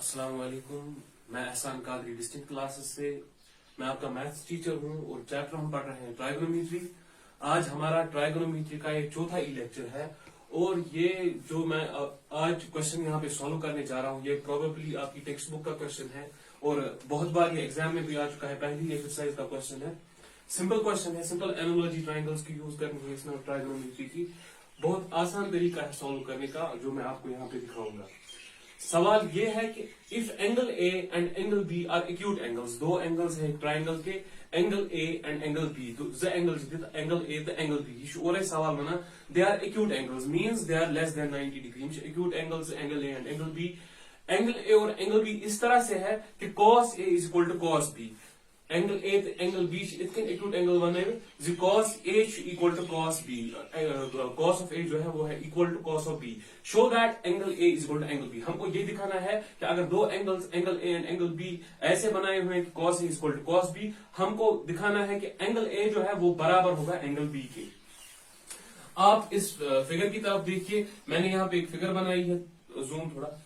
अस्सलाम वालेकुम। मैं एहसान कादरी डिस्ट्रिक्ट क्लासेस से। मैं आपका मैथ्स टीचर हूं और चैप्टर हम पढ़ रहे हैं ट्राइगोनोमेट्री। आज हमारा ट्राइगोनोमेट्री का ये चौथा ई लेक्चर है और ये जो मैं आज क्वेश्चन यहाँ पे सॉल्व करने जा रहा हूँ ये प्रोबेबली आपकी टेक्स्ट बुक का क्वेश्चन है और बहुत बार ये एग्जाम में भी आ चुका है। पहली एक्सरसाइज का क्वेश्चन है, सिंपल क्वेश्चन है, सिंपल एनालॉजी ट्राइंगल्स की यूज करनी है इसमें ट्राइगोनोमेट्री की। बहुत आसान तरीका है सॉल्व करने का जो मैं आपको यहाँ पे दिखाऊंगा। सवाल ये है कि if angle A and angle B are acute angles, दो एंगल्स हैं ट्राइंगल के, angle A and angle B, ज एंगल्स दित angle A the angle B. ये और सवाल बना they are acute angles means they are less than 90 degree. Acute angles angle A and angle B. Angle A और angle B इस तरह से है कि cos a is equal to cos b। Angle A तो एंगल बी इतने acute angle बने जी cos a equal to cos b, cos of a जो है वो है equal to cos of b। Show that angle a is equal to angle b। हमको ये दिखाना है कि अगर दो angles angle a and angle b ऐसे बनाए हुए हैं कि cos a is equal to cos b, हमको दिखाना है कि एंगल a जो है वो बराबर होगा एंगल b के। आप इस फिगर की तरफ देखिए, मैंने यहाँ पे एक फिगर बनाई है, जूम थोड़ा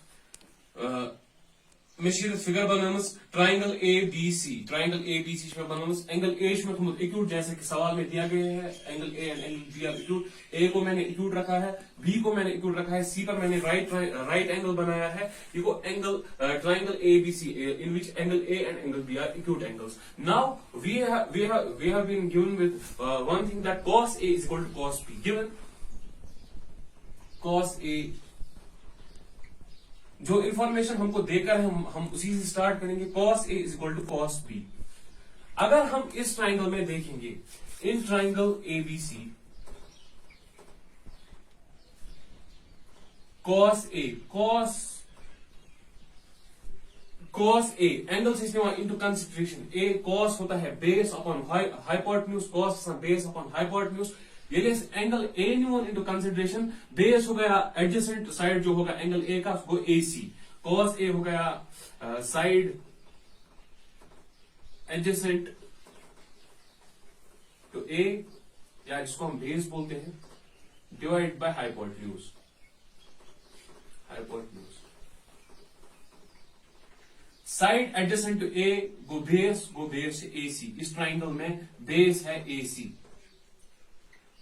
फिगर बनामस triangle A B C, triangle A B C बनामस एंगल ए में एक्यूट जैसे कि सवाल में दिया गया है angle A and angle B are acute. A को मैंने एक्यूट रखा है, बी को मैंने एक्यूट रखा है, सी पर मैंने राइट एंगल बनाया है। ये को angle triangle A B C in which angle A and angle B are acute angles. Now we have been given with one thing that cos a is equal to cos b। Given cos a, जो information हमको देकर हम उसी से start करेंगे। cos a is equal to cos b। अगर हम इस ट्राइंगल में देखेंगे, in triangle ABC cos a angle से इनटू कंसिडरेशन। a cos होता है base upon hypotenuse, cos base upon hypotenuse. ये एंगल ए न्यून इंटू कंसिडरेशन, बेस हो गया एडजेसेंट साइड जो होगा एंगल ए का वो AC, cos A हो गया साइड एडजेसेंट टू A या जिसको हम बेस बोलते हैं, divide by hypotenuse. Side adjacent to A गो बेस से AC। इस ट्राइंगल में बेस है AC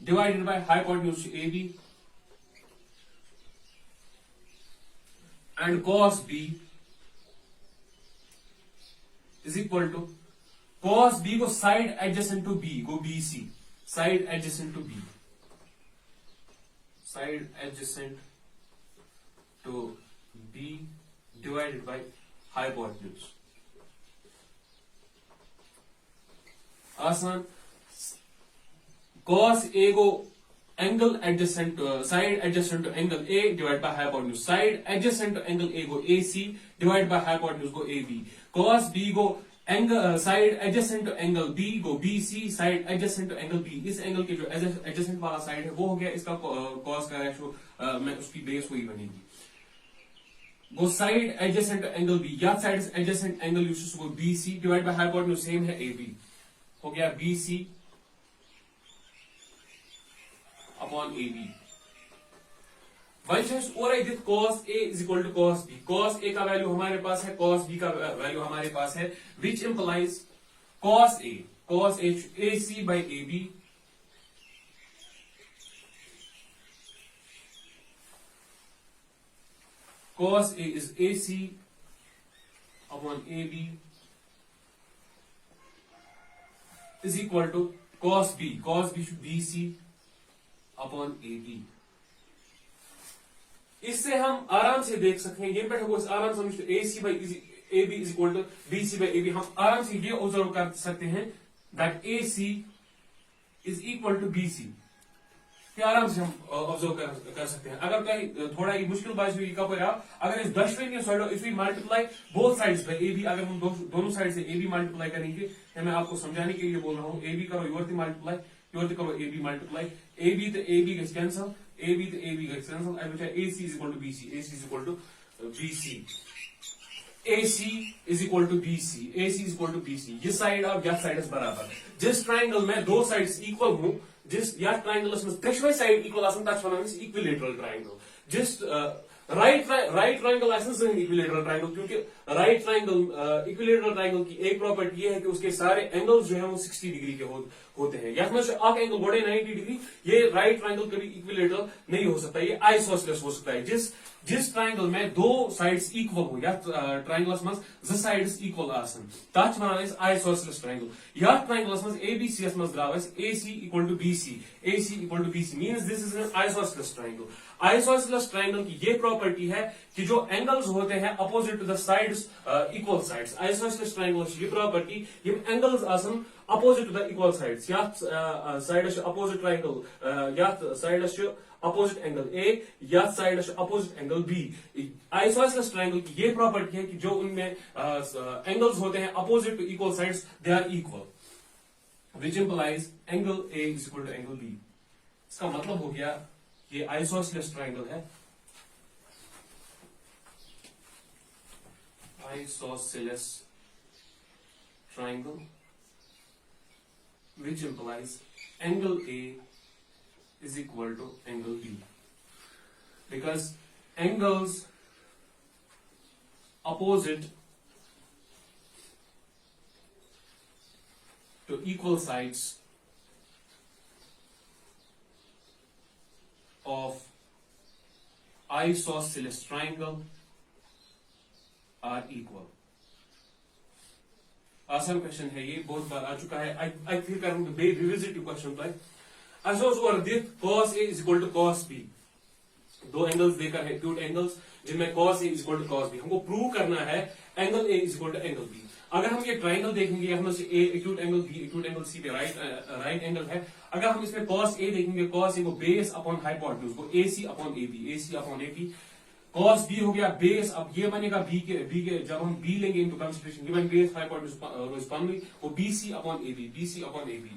divided by hypotenuse AB and cos B is equal to cos B को साइड एडजेसेंट टू B को BC, side adjacent to B, side adjacent to B divided by hypotenuse. आसान। cos A को angle adjacent side adjacent to angle A divide by hypotenuse, side adjacent to angle A को AC divide by hypotenuse को AB। cos B को angle side adjacent to angle B को BC, side adjacent to angle B। इस angle के जो adjacent वाला side है वो हो गया इसका cos का रेशो में उसकी बेस वही बनेगी। वो side adjacent to angle B या साइड एडजेसेंट एंगल यूज को BC divide by hypotenuse same है AB, हो गया BC अपॉन AB। और I this cos A is equal to cos B। cos A का वैल्यू हमारे पास है, cos B का वैल्यू हमारे पास है, which implies cos A AC by AB cos A is AC upon AB is equal to cos B should BC upon AB। इससे हम आराम से देख सकते हैं, ये आराम से AC by AB is equal to BC by AB। हम आराम से ये ऑब्जर्व कर सकते हैं that AC is equal to BC। ये आराम से हम ऑब्जर्व कर सकते हैं। अगर कहीं थोड़ा ही मुश्किल बात हुई अगर इस दशवें side if we multiply both sides by AB, अगर हम दोनों साइड से AB मल्टीप्लाई करेंगे, मैं आपको समझाने के लिए बोल रहा हूँ। AB करो योर मल्टीप्लाई, योर करो AB मल्टीप्लाई, AB तो AB गट्स कैंसल, AB तो AB गट्स कैंसल, आई बचा AC is equal to BC, AC is equal to BC, AC is equal to BC, AC is equal to BC। ये side और यह side बराबर। जिस triangle में दो साइड्स इक्वल हो, जिस या ट्राइंगल में त्रिशवे साइड इक्वल आसन तक वनान इक्विलेटरल ट्राइंगल। जिस राइट ट्राइंगल इक्विलेटरल ट्राइंगल, क्योंकि राइट ट्राइंगल इक्विलेटरल ट्राइंगल की एक प्रॉपर्टी ये है कि उसके सारे एंगल्स जो है वो 60 डिग्री के होते हैं। या एंगल बड़े 90 डिग्री, ये राइट ट्राइंगल कभी इक्विलेटरल नहीं हो सकता, ये आइसोसेलेस हो सकता है। जिस ट्राइंगल में दो साइड्स इक्वल हो, या ट्राइंगल्स मज ज साइड्स इक्वल आसन, तथ वनान आइसोसेलेस ट्राइंगल। या ट्राइंगल्स मज ABC यस मज द्राव AC equal to BC, AC equal to BC means this is an isosceles triangle. Isosceles triangle की ये प्रॉपर्टी है कि जो एंगल्स होते हैं opposite to the sides equal sides. Isosceles triangle ये प्रॉपर्टी यम एंगल्स आसन opposite to the equal sides, या साइड अपोजिट ट्राइंगल, या साइड अपोजिट एंगल A, या side opposite angle B। Isosceles triangle की ये प्रॉपर्टी है कि जो उनमें एंगल्स होते हैं opposite to equal sides, they are equal, which implies angle A is equal to angle B। इसका मतलब हो गया ये आइसोसेलेस ट्राइंगल है, isosceles triangle which implies angle A is equal to angle B, because angles opposite to equal sides of isosceles triangle are equal। आसान question है ये, बहुत बार आ चुका है। आई फिर करूंगा रिविजिट यू क्वेश्चन पर। और दिख cos A is equal to cos B, दो एंगल्स देकर है, एक्यूट एंगल्स जिनमें cos A is equal to cos B। हमको प्रूव करना है angle A is equal to angle B। अगर हम ये ट्राइंगल देखेंगे, हम से A acute angle B acute angle C पे राइट एंगल है। अगर हम इसमें cos A देखेंगे, cos A को बेस अपॉन हाइपोटेन्यूज को AC upon AB, AC upon AB। cos B हो गया बेस, अब ये बनेगा B के जब हम B लेंगे into consideration, given base hypotenuse वो BC upon AB, BC upon AB।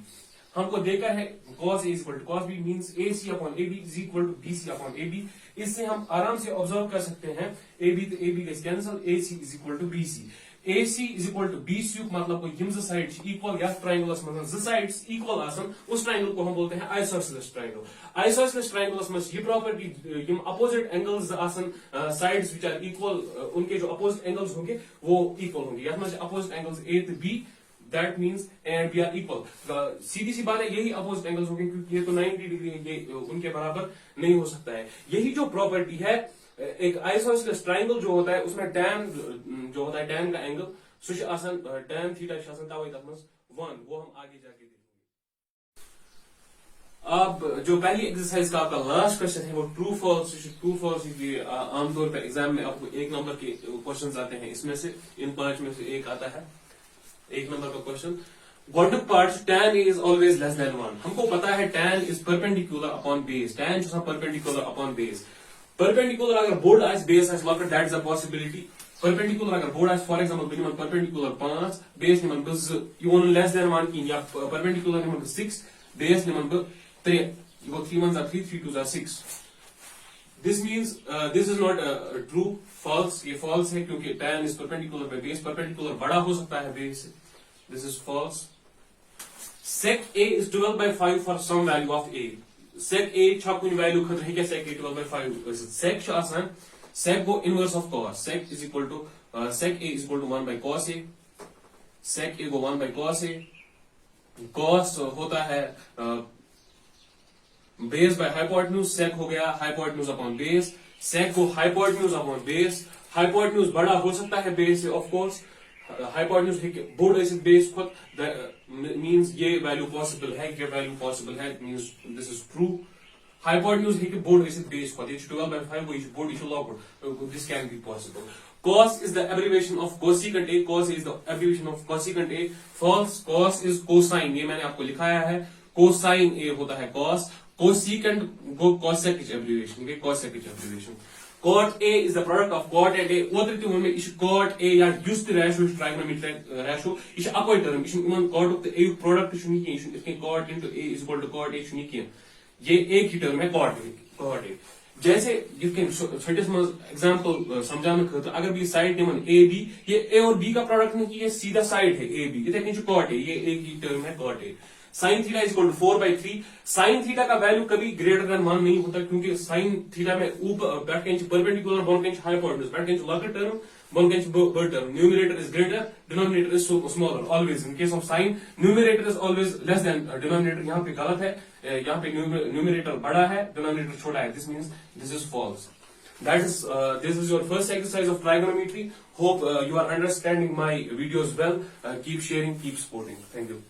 हमको देखा है cos A is equal to cos B means AC upon AB is equal to BC upon AB। इससे हम आराम से ऑब्जर्व कर सकते हैं AB तो AB gets cancel, AC is equal to BC। AC is equal to BC मतलब को यम साइड इक्वल, या ट्राइंगलस में ज साइड्स इक्वल आसन, उस ट्राइंगल को हम बोलते हैं आइसोसेलेस ट्राइंगल। आइसोसेलेस ट्राइंगल्स में ये प्रॉपर्टी यम अपोजिट एंगल्स आसन साइड्स व्हिच आर इक्वल, उनके जो अपोजिट एंगल्स होंगे वो इक्वल होंगे। या opposite angles A to B, that means A and B are equal. सीधी सी बात है, यही अपोजिट एंगल्स होंगे, क्योंकि ये तो 90 डिग्री है, ये उनके बराबर नहीं हो सकता है। यही जो प्रॉपर्टी है एक आइसोसेलेस ट्राइंगल जो होता है, उसमें टैन जो होता है, टैन का एंगल टैन थीटा तवे तक 1, वो हम आगे जाके देखेंगे। अब जो पहली एक्सरसाइज का आपका लास्ट क्वेश्चन है वो ट्रू फॉल्स आमतौर पर एग्जाम में आपको 1 नंबर के क्वेश्चन आते हैं, इसमें से इन 5 में से एक आता है 1 नंबर का question. Golden part tan A is always less than 1। हमको पता है tan is perpendicular upon base, tan जो है perpendicular upon base। परपेंडिकुलर अगर बोर्ड आज बेस आज locker, that is a possibility. Perpendicular अगर बोर्ड आज फॉर एग्जांपल बिनिमम परपेंडिकुलर 5, बेस निमन बस यू वन लेस देन 1 की, या परपेंडिकुलर निमन 6, बेस निमन 3, you go 3 1 are 3, 3 2 are 6। This means this is not true, false. ये फॉल्स है क्योंकि tan is perpendicular by base, perpendicular बड़ा हो सकता है बेस से, this is false. sec A is 12/5 for some value of A। sec A छा कुछ वैल्यू खतर है क्या sec A 12/5 sec छ आसान, sec go inverse of cos, sec is equal to sec A is equal to 1 by cos A, sec A go 1 by cos A। cos होता है base by hypotenuse, sec हो गया hypotenuse upon base, sec को hypotenuse upon base. Hypotenuse बड़ा हो सकता है base से, ऑफ कोर्स हाइपोटेन्यूज बोर्ड ऐसे बेस खुद मींस ये वैल्यू पॉसिबल है, ये वैल्यू पॉसिबल है, means this is true. Hypotenuse है कि बोर्ड ऐसे बेस खुद ये 12/5 वो board is locked, this can be possible. cos is the abbreviation of cosecant A, cos is the abbreviation of cosecant A। false, cos is cosine, ये मैंने आपको लिखाया है, cosine A होता है cos, cosecant वो cosec is abbreviation, okay, cosec is abbreviation। cot A is the product of cot and A। ओतर ते में इस cot A या used ratio trigonometric ratio इस अकोई term इस इमन cot of A product इस नहीं किया, इसके cot into A is equal to cot A इस नहीं किया, ये एक ही term है cot A। जैसे जिसके छठे एग्जाम्पल समझाने खतर अगर भी साइड निमन A B, ये A और B का प्रोडक्ट नहीं, ये सीधा साइड है A B, इतने कॉट है, ये एक ही टर्म है cot A। Sine theta is equal to 4/3। Sine theta का वैल्यू कभी ग्रेटर देन 1 नहीं होता, क्योंकि साइन थीटा में ऊपर बैठ के परपेंडिकुलर बोन के हाइपोटेन्यूज बैठ के लॉन्गर टर्म बोन के बड़ term numerator is greater denominator is smaller always. In case of sine numerator is always less than denominator. यहाँ पे गलत है, यहाँ पे न्यूमरेटर बड़ा है, डिनोमिनेटर छोटा है। This means this is false. This is your first exercise of trigonometry. Hope you are understanding my videos well. Keep sharing, keep supporting. Thank you.